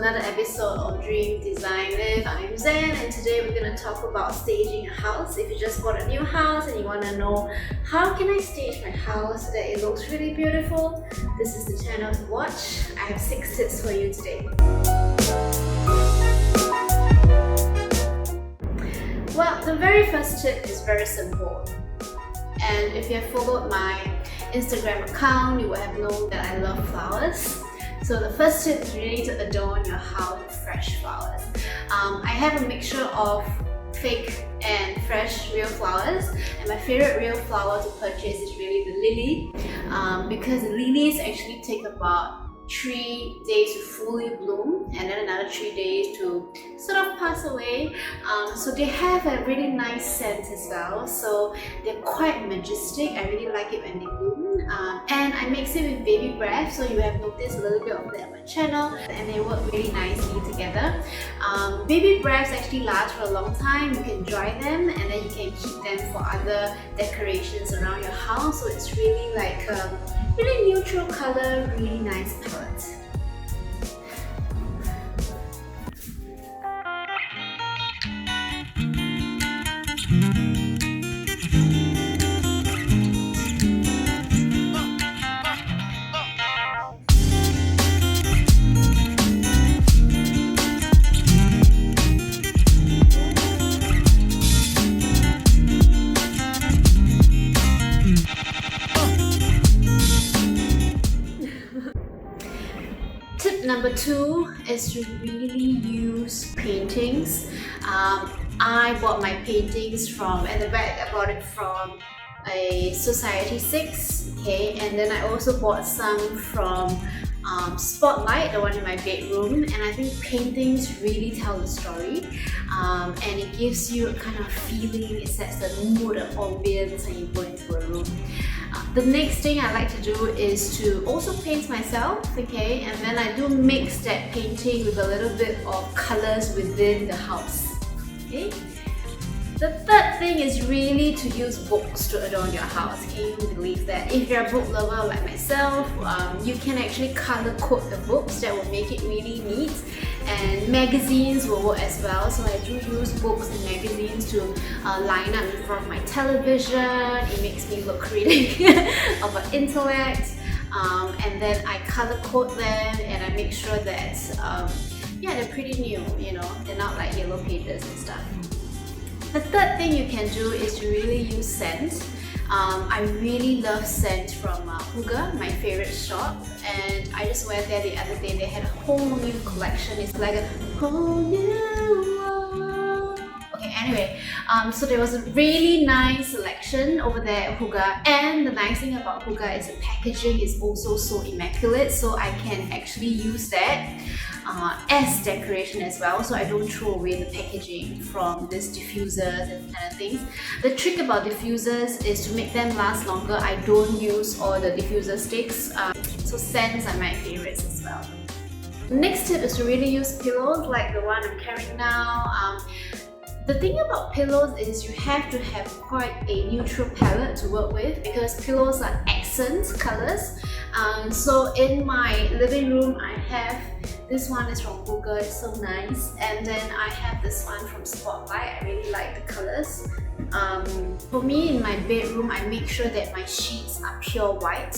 another episode of Dream Design with I'm Zen, and today we're going to talk about staging a house. If you just bought a new house and you want to know how can I stage my house so that it looks really beautiful, this is the channel to watch. I have 6 tips for you today. Well, the very first tip is very simple, and if you have followed my Instagram account, you will have known that I love flowers. So the first tip is really to adorn your house with fresh flowers. I have a mixture of fake and fresh real flowers, and my favorite real flower to purchase is really the lily, because the lilies actually take about 3 days to fully bloom and then another 3 days to sort of pass away. So they have a really nice scent as well, so they're quite majestic. I really like it when they bloom. And I mix it with baby breath, so you have noticed a little bit of that on my channel, and they work really nicely together. Baby breaths actually last for a long time. You can dry them and then you can keep them for other decorations around your house, so it's really like a really neutral color, really nice palette. Tip number 2 is to really use paintings. I bought my paintings from, at the back I bought it from a Society 6, okay, and then I also bought some from Spotlight, the one in my bedroom, and I think paintings really tell the story, and it gives you a kind of feeling, it sets the mood and ambience when you go into a room. The next thing I like to do is to also paint myself, okay, and then I do mix that painting with a little bit of colors within the house, okay. The third thing is really to use books to adorn your house. Can you believe that? If you're a book lover like myself, you can actually color code the books. That will make it really neat. And magazines will work as well. So I do use books and magazines to line up in front of my television. It makes me look really of an intellect. And then I color code them and I make sure that yeah, they're pretty new. You know, they're not like yellow pages and stuff. The third thing you can do is to really use scent. I really love scent from Hooga, my favorite shop, and I just went there the other day. They had a whole new collection. It's like a whole new world. Okay, anyway, so there was a really nice selection over there at Hooga, and the nice thing about Hooga is the packaging is also so immaculate, so I can actually use that as decoration as well, so I don't throw away the packaging from these diffusers and kind of things. The trick about diffusers is to make them last longer. I don't use all the diffuser sticks, so scents are my favorites as well. The next tip is to really use pillows like the one I'm carrying now. The thing about pillows is you have to have quite a neutral palette to work with, because pillows are accent colors. So in my living room I have this one is from Hooga, it's so nice, and then I have this one from Spotlight. I really like the colors. For me, in my bedroom, I make sure that my sheets are pure white.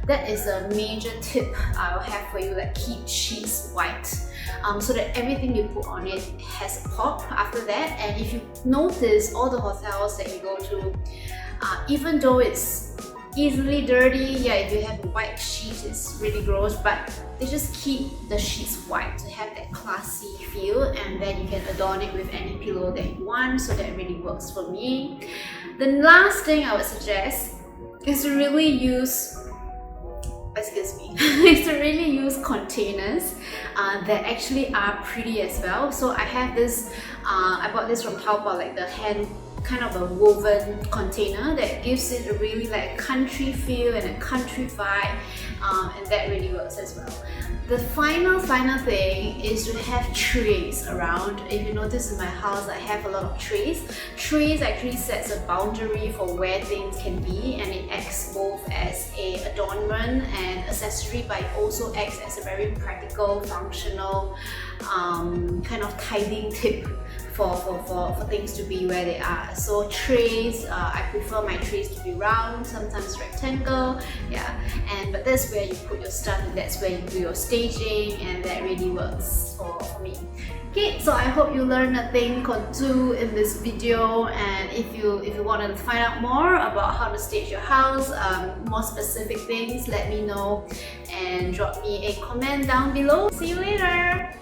That is a major tip I'll have for you, like keep sheets white, so that everything you put on it has a pop after that. And if you notice, all the hotels that you go to, even though it's easily dirty, yeah, if you have a white sheet, it's really gross, but they just keep the sheets white to have that classy feel, and then you can adorn it with any pillow that you want, so that really works for me. The last thing I would suggest is to really use is to really use containers that actually are pretty as well. So I have this, I bought this from Taobao, like the hand kind of a woven container that gives it a really like country feel and a country vibe, and that really works as well. The final thing is to have trays around. If you notice in my house, I have a lot of trays. Trays actually sets a boundary for where things can be, and it acts both as a adornment and accessory, but it also acts as a very practical, functional kind of tidying tip for things to be where they are. So trays, I prefer my trays to be round, sometimes rectangle, yeah. But that's where you put your stuff, and that's where you do your staging, and that really works for me. Okay, so I hope you learned a thing or two in this video, and if you want to find out more about how to stage your house, more specific things, let me know and drop me a comment down below. See you later!